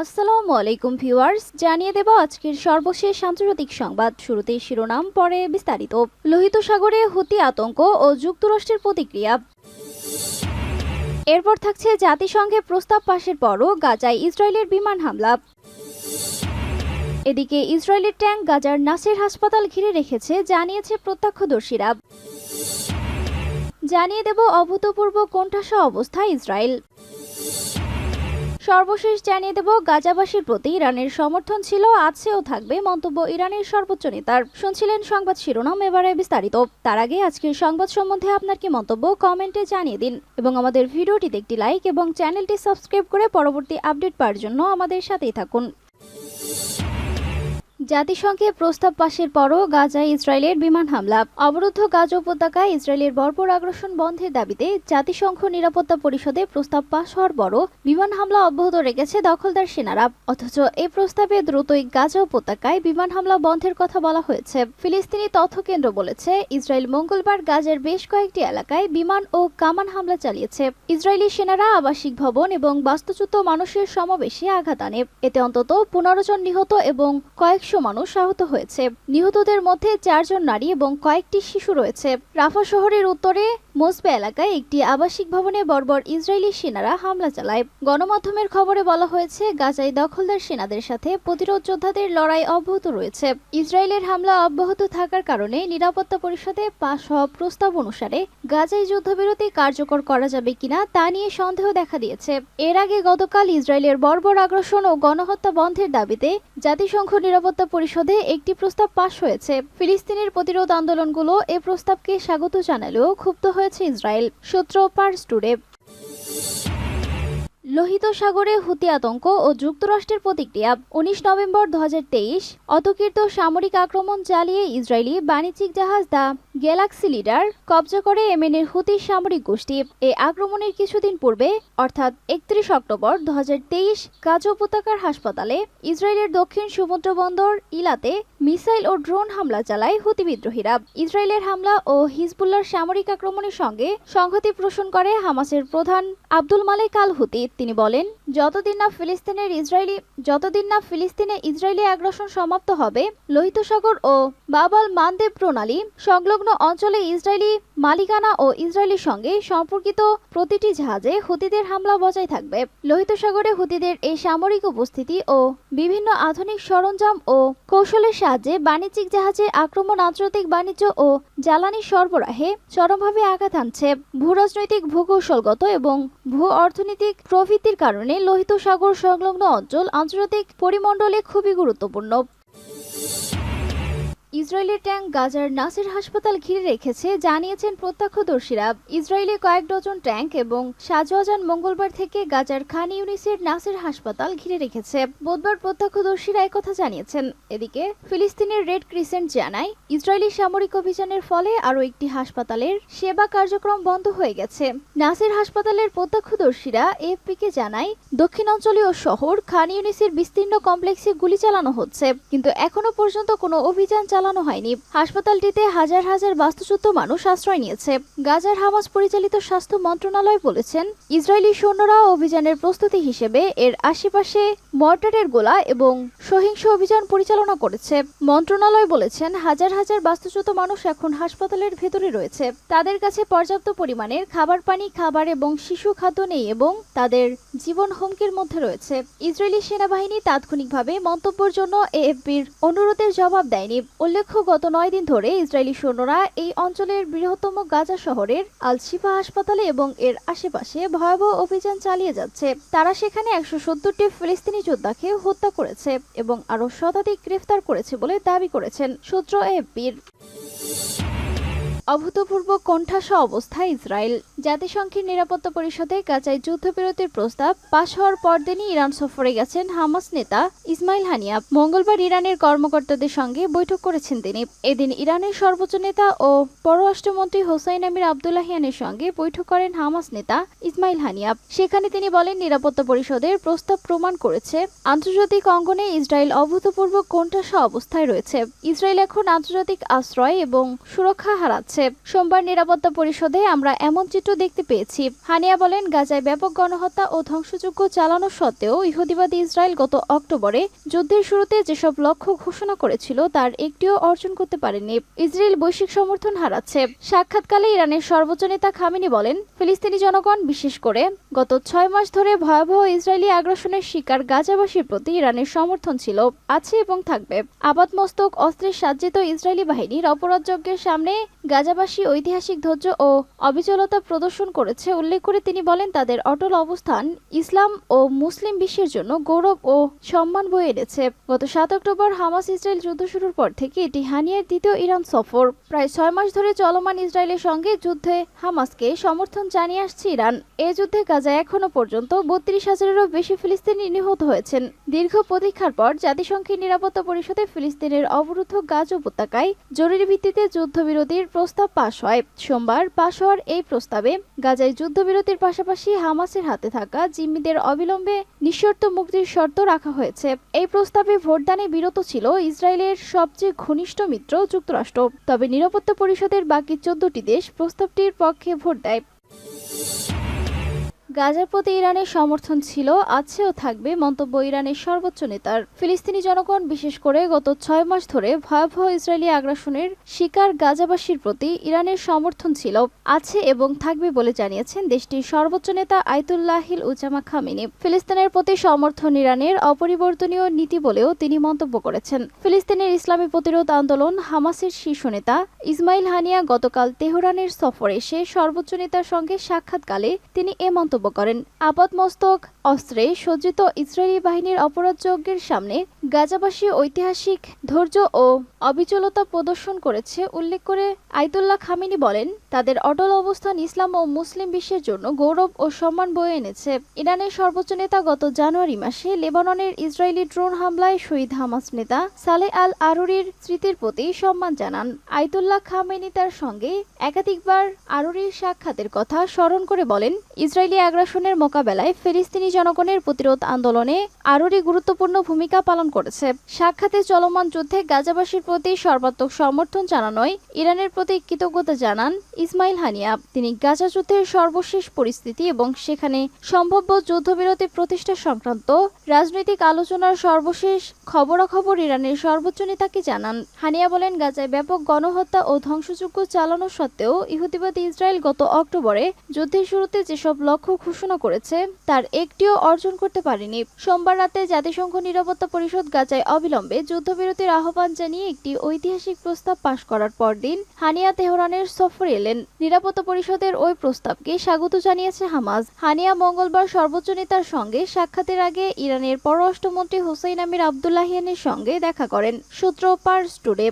আসসালামু আলাইকুম ভিউয়ার্স, জানিয়ে দেব আজকের সর্বশেষ আন্তর্জাতিক সংবাদ। শুরুতেই শিরোনাম, পরে বিস্তারিত। লোহিত সাগরে হুতি আতঙ্ক ও যুক্তরাষ্ট্রের প্রতিক্রিয়া। এরপর থাকছে জাতিসংঘে প্রস্তাব পাশের পরও গাজায় ইসরায়েলের বিমান হামলা। এদিকে ইসরায়েলের ট্যাঙ্ক গাজার নাসের হাসপাতাল ঘিরে রেখেছে, জানিয়েছে প্রত্যক্ষদর্শীরা। জানিয়ে দেব অভূতপূর্ব কোণঠাসা অবস্থায় ইসরায়েল। সর্বশেষ জানিয়ে দেব গাজাবাসীর প্রতি ইরানের সমর্থন ছিল, আছে ও থাকবে মন্তব্য ইরানের সর্বোচ্চ নেতার। শুনছিলেন সংবাদ শিরোনাম, এবারে বিস্তারিত। তার আগে আজকের সংবাদ সম্বন্ধে আপনার কি মন্তব্য কমেন্টে জানিয়ে দিন এবং আমাদের ভিডিওটিতে একটি লাইক এবং চ্যানেলটি সাবস্ক্রাইব করে পরবর্তী আপডেট পাওয়ার জন্য আমাদের সাথেই থাকুন। জাতিসংঘে প্রস্তাব পাশের পরও গাজায় ইসরায়েলের বিমান হামলা। অবরুদ্ধ গাজা উপত্যকায় ইসরায়েলের বর্বর আগ্রাসন বন্ধের দাবিতে জাতিসংঘ নিরাপত্তা পরিষদে প্রস্তাব পাশ হওয়ার পরও বিমান হামলা অব্যাহত রেখেছে দখলদার সেনারা। অথচ এই প্রস্তাবে দ্রুতই গাজা উপত্যকায় বিমান হামলা বন্ধের কথা বলা হয়েছে। ফিলিস্তিনি তথ্য কেন্দ্র বলেছে, ইসরায়েল মঙ্গলবার গাজার বেশ কয়েকটি এলাকায় বিমান ও কামান হামলা চালিয়েছে। ইসরায়েলি সেনারা আবাসিক ভবন এবং বাস্তুচ্যুত মানুষের সমাবেশে আঘাত আনে। এতে অন্তত 15 জন নিহত এবং কয়েকশো মানুষ আহত হয়েছে। নিহতদের মধ্যে 4 জন নারী এবং কয়েকটি শিশু রয়েছে। রাফা শহরের উত্তরে মোসবে এলাকায় একটি আবাসিক ভবনে বর্বর ইসরায়েলি সেনারা হামলা চালায়। গণমাধ্যমের খবরে বলা হয়েছে, গাজায় দখলদার সেনাদের সাথে প্রতিরোধ যোদ্ধাদের লড়াই অব্যাহত রয়েছে। ইসরায়েলের হামলা অব্যাহত থাকার কারণে নিরাপত্তা পরিষদে পাশ হওয়া প্রস্তাব অনুসারে গাজায় যুদ্ধবিরতি কার্যকর করা যাবে কিনা তা নিয়ে সন্দেহ দেখা দিয়েছে। এর আগে গতকাল ইসরায়েলের বর্বর আগ্রাসন ও গণহত্যা বন্ধের দাবিতে জাতিসংঘ নিরাপত্তা পরিষদে একটি প্রস্তাব পাশ হয়েছে। ফিলিস্তিনের প্রতিরোধ আন্দোলনগুলো এ প্রস্তাবকে স্বাগত জানালেও ক্ষুব্ধ হয়েছে ইসরায়েল। সূত্র পার্স টুডে। লোহিত সাগরে হুতি আতঙ্ক ও যুক্তরাষ্ট্রের প্রতিক্রিয়া। 19 নভেম্বর 2023 অতর্কিত সামরিক আক্রমণ চালিয়ে ইসরায়েলি বাণিজ্যিক জাহাজ দ্য গ্যালাক্সি লিডার কবজা করে ইয়েমেনের হুতি সামরিক গোষ্ঠী। এই আক্রমণের কিছুদিন পূর্বে অর্থাৎ 31 অক্টোবর 2023 গাজা উপত্যকার হাসপাতালে ইসরায়েলের দক্ষিণ সমুদ্র বন্দর ইলাতে মিসাইল ও ড্রোন হামলা চালায় হুতি বিদ্রোহীরা। ইসরায়েলের হামলা ও হিজবুল্লাহর সামরিক আক্রমণের সঙ্গে সংহতি পোষণ করে হামাসের প্রধান আব্দুল মালেক আল হুতি। তিনি বলেন, যতদিন না ফিলিস্তিনে ইসরায়েলি আগ্রাসন সমাপ্ত হবে, লোহিত সাগর ও বাব আল মানদেব প্রণালী সংলগ্ন অঞ্চলে ইসরায়েলি মালিকানা ও ইসরায়েলের সঙ্গে সম্পর্কিত প্রতিটি জাহাজে হুতিদের হামলা বজায় থাকবে। লোহিত সাগরে হুতিদের এই সামরিক উপস্থিতি ও বিভিন্ন আধুনিক সরঞ্জাম ও কৌশলের সাহায্যে বাণিজ্যিক জাহাজে আক্রমণ আন্তর্জাতিক বাণিজ্য ও জ্বালানি সরবরাহে চরমভাবে আঘাত আনছে। ভূরাজনৈতিক, ভূকৌশলগত এবং ভূ অর্থনৈতিক প্রবৃত্তির কারণে লোহিত সাগর সংলগ্ন অঞ্চল আন্তর্জাতিক পরিমণ্ডলে খুবই গুরুত্বপূর্ণ। ইসরায়েলের ট্যাঙ্ক গাজার নাসের হাসপাতাল ঘিরে রেখেছে, জানিয়েছেন প্রত্যক্ষদর্শীরা। ইসরায়েলে কয়েক ডজন ট্যাঙ্ক এবং শাহজাহান মঙ্গলবার থেকে গাজার খান ইউনিসের নাসের হাসপাতাল ঘিরে রেখেছে। বুধবার প্রত্যক্ষদর্শীরা একথা জানিয়েছেন। এদিকে ফিলিস্তিনের রেড ক্রিসেন্ট জানায়, ইসরায়েলি সামরিক অভিযানের ফলে আরও একটি হাসপাতালের সেবা কার্যক্রম বন্ধ হয়ে গেছে। নাসের হাসপাতালের প্রত্যক্ষদর্শীরা এএফপিকে জানায়, দক্ষিণাঞ্চলীয় শহর খান ইউনিসের বিস্তীর্ণ কমপ্লেক্সে গুলি চালানো হচ্ছে, কিন্তু এখনো পর্যন্ত কোনো অভিযান চালানো হয়নি। হাসপাতালটিতে হাজার হাজার বাস্তুচ্যুত মানুষ আশ্রয় নিয়েছে। গাজার হামাস পরিচালিত স্বাস্থ্য মন্ত্রণালয় বলেছেন, ইসরায়েলি সৈন্যরা অভিযানের প্রস্তুতি হিসেবে এর আশেপাশে মর্টারের গোলা এবং সহিংস অভিযান পরিচালনা করেছে। মন্ত্রণালয় বলেছেন, হাজার হাজার বাস্তুচ্যুত মানুষ এখন হাসপাতালের ভেতরে রয়েছে। তাদের কাছে পর্যাপ্ত পরিমাণের খাবার এবং শিশু খাদ্য নেই এবং তাদের জীবন হুমকির মধ্যে রয়েছে। ইসরায়েলি সেনাবাহিনী তাৎক্ষণিকভাবে মন্তব্যের জন্য এএফপির অনুরোধের জবাব দেয়নি। উল্লেখ্য, গত 9 দিন ধরে ইসরায়েলি সৈন্যরা এই অঞ্চলের বৃহত্তম গাজা শহরের আল শিফা হাসপাতালে এবং এর আশেপাশে ভয়াবহ অভিযান চালিয়ে যাচ্ছে। তারা সেখানে 170টি ফিলিস্তিনি যোদ্ধাকে হত্যা করেছে এবং আরও শতাধিক গ্রেফতার করেছে বলে দাবি করেছেন সূত্র এএফপির। অভূতপূর্ব কোণঠাসা অবস্থায় ইসরায়েল। জাতিসংঘের নিরাপত্তা পরিষদে গাজায় যুদ্ধবিরতির প্রস্তাব পাশ হওয়ার পরদিনই ইরান সফরে গেছেন হামাস নেতা ইসমাইল হানিয়া। মঙ্গলবার ইরানের কর্মকর্তাদের সঙ্গে বৈঠক করেছেন তিনি। এদিন ইরানের সর্বোচ্চ নেতা ও পররাষ্ট্রমন্ত্রী হোসাইন আমির আব্দুল্লাহিয়ানের সঙ্গে বৈঠক করেন হামাস নেতা ইসমাইল হানিয়া। সেখানে তিনি বলেন, নিরাপত্তা পরিষদের প্রস্তাব প্রমাণ করেছে আন্তর্জাতিক অঙ্গনে ইসরায়েল অভূতপূর্ব কোণঠাসা অবস্থায় রয়েছে। ইসরায়েল এখন আন্তর্জাতিক আশ্রয় এবং সুরক্ষা হারাচ্ছে। হচ্ছে। সোমবার নিরাপত্তা পরিষদে আমরা এমন চিত্র দেখতে পেয়েছি। হানিয়া বলেন, গাজায় ব্যাপক গণহত্যা ও ধ্বংসযজ্ঞ চালানো সত্ত্বেও ইহুদিবাদী ইসরায়েল গত অক্টোবরে যুদ্ধের শুরুতে যেসব লক্ষ্য ঘোষণা করেছিল তার একটিও অর্জন করতে পারেনি। ইসরায়েল বৈশ্বিক সমর্থন হারাচ্ছে। সাক্ষাৎকালে ইরানের সর্বোচ্চ নেতা খামেনি বলেন, ফিলিস্তিনি জনগণ, বিশেষ করে গত 6 মাস ধরে ভয়াবহ ইসরায়েলি আগ্রাসনের শিকার গাজাবাসীর প্রতি ইরানের সমর্থন ছিল, আছে এবং থাকবে। আপাতমস্তক অস্ত্রে সজ্জিত ইসরায়েলি বাহিনীর অপরাধযজ্ঞের সামনে গাজাবাসী ঐতিহাসিক ধৈর্য ও অবিচলতা প্রদর্শন করেছে উল্লেখ করে তিনি বলেন, তাদের অটল অবস্থান ইসলাম ও মুসলিম বিশ্বের জন্য গৌরব ও সম্মান বয়ে এনেছে। গত 7 অক্টোবর হামাস ইসরায়েল যুদ্ধ শুরুর পর থেকে এটি হানিয়ার দ্বিতীয় ইরান সফর। প্রায় 6 মাস ধরে চলমান ইসরায়েলের সঙ্গে যুদ্ধে হামাসকে সমর্থন জানিয়ে আসছে ইরান। এই যুদ্ধে গাজায় এখনো পর্যন্ত 32,000-এরও বেশি ফিলিস্তিনি নিহত হয়েছেন। দীর্ঘ প্রতীক্ষার পর জাতিসংঘের নিরাপত্তা পরিষদে ফিলিস্তিনের অবরুদ্ধ গাজা উপত্যকায় জরুরি ভিত্তিতে যুদ্ধবিরতির প্রস্তাব পাশ হয়। সোমবার পাশ হওয়ার এই প্রস্তাবে গাজায় যুদ্ধবিরতির পাশাপাশি হামাসের হাতে থাকা জিম্মিদের অবিলম্বে নিঃশর্ত মুক্তির শর্ত রাখা হয়েছে। এই প্রস্তাবে ভোটদানে বিরত ছিল ইসরায়েলের সবচেয়ে ঘনিষ্ঠ মিত্র যুক্তরাষ্ট্র। তবে নিরাপত্তা পরিষদের বাকি 14টি দেশ প্রস্তাবটির পক্ষে ভোট দেয়। গাজার প্রতি ইরানের সমর্থন ছিল, আছে ও থাকবে মন্তব্য ইরানের সর্বোচ্চ নেতার। ফিলিস্তিনি জনগণ, বিশেষ করে গত 6 মাস ধরে ভয়াবহ ইসরায়েলি আগ্রাসনের শিকার গাজাবাসীর প্রতি ইরানের সমর্থন ছিল, আছে এবং থাকবে বলে জানিয়েছেন দেশটির সর্বোচ্চ নেতা আয়াতুল্লাহিল উজামা খামেনি। ফিলিস্তিনের প্রতি সমর্থন ইরানের অপরিবর্তনীয় নীতি বলেও তিনি মন্তব্য করেছেন। ফিলিস্তিনের ইসলামী প্রতিরোধ আন্দোলন হামাসের শীর্ষ নেতা ইসমাইল হানিয়া গতকাল তেহরানের সফরে এসে সর্বোচ্চ নেতার সঙ্গে সাক্ষাৎকালে তিনি এ মন্তব্য করেন। আপাতমস্তক অস্ত্রে সজ্জিত ইসরায়েলি বাহিনীর অপরাধযজ্ঞের সামনে গাজাবাসী ঐতিহাসিক ধৈর্য ও অবিচলতা প্রদর্শন করেছে উল্লেখ করে আয়াতুল্লাহ খামেনি বলেন, তাদের অটল অবস্থান ইসলাম ও মুসলিম বিশ্বের জন্য গৌরব ও সম্মান বয়ে এনেছে। ইরানের সর্বোচ্চ নেতা গত জানুয়ারি মাসে লেবাননের ইসরায়েলি ড্রোন হামলায় শহীদ হামাস নেতা সালেহ আল আরুরির স্মৃতির প্রতি সম্মান জানান। আয়াতুল্লাহ খামেনি তার সঙ্গে একাধিকবার আরুরির সাক্ষাতের কথা স্মরণ করে বলেন, ইসরায়েলি আগ্রাসনের মোকাবেলায় ফিলিস্তিনি জনগণের প্রতিরোধ আন্দোলনে আরুরি গুরুত্বপূর্ণ ভূমিকা পালন করেছে। সাক্ষাতে চলমান যুদ্ধে গাজাবাসীর প্রতি সর্বাত্মক সমর্থন জানানোয় ইরানের প্রতি কৃতজ্ঞতা জানান ইসমাইল হানিয়া। তিনি গাজা যুদ্ধের সর্বশেষ পরিস্থিতি এবং সেখানে সম্ভাব্য যুদ্ধবিরতি প্রতিষ্ঠা সংক্রান্ত রাজনৈতিক আলোচনার সর্বশেষ খবরাখবর ইরানের সর্বোচ্চ নেতাকে জানান। হানিয়া বলেন, গাজায় ব্যাপক গণহত্যা ও ধ্বংসযজ্ঞ চালানো সত্ত্বেও ইহুদিবাদী ইসরায়েল গত অক্টোবরে যুদ্ধের শুরুতে যেসব লক্ষ্য ঘোষণা করেছে তার একটিও অর্জন করতে পারেনি। সোমবার রাতে জাতিসংঘ নিরাপত্তা পরিষদ গাজায় অবিলম্বে যুদ্ধবিরতির আহ্বান জানিয়ে একটি ঐতিহাসিক প্রস্তাব পাশ করার পরদিন হানিয়া তেহরানের সফরে এলেন। নিরাপত্তা পরিষদের ওই প্রস্তাবকে স্বাগত জানিয়েছে হামাস। হানিয়া মঙ্গলবার সর্বোচ্চ নেতার সঙ্গে সাক্ষাতের আগে ইরানের পররাষ্ট্রমন্ত্রী হোসাইন আমির আবদুল্লাহিয়ানের সঙ্গে দেখা করেন। সূত্র পার্স টুডে।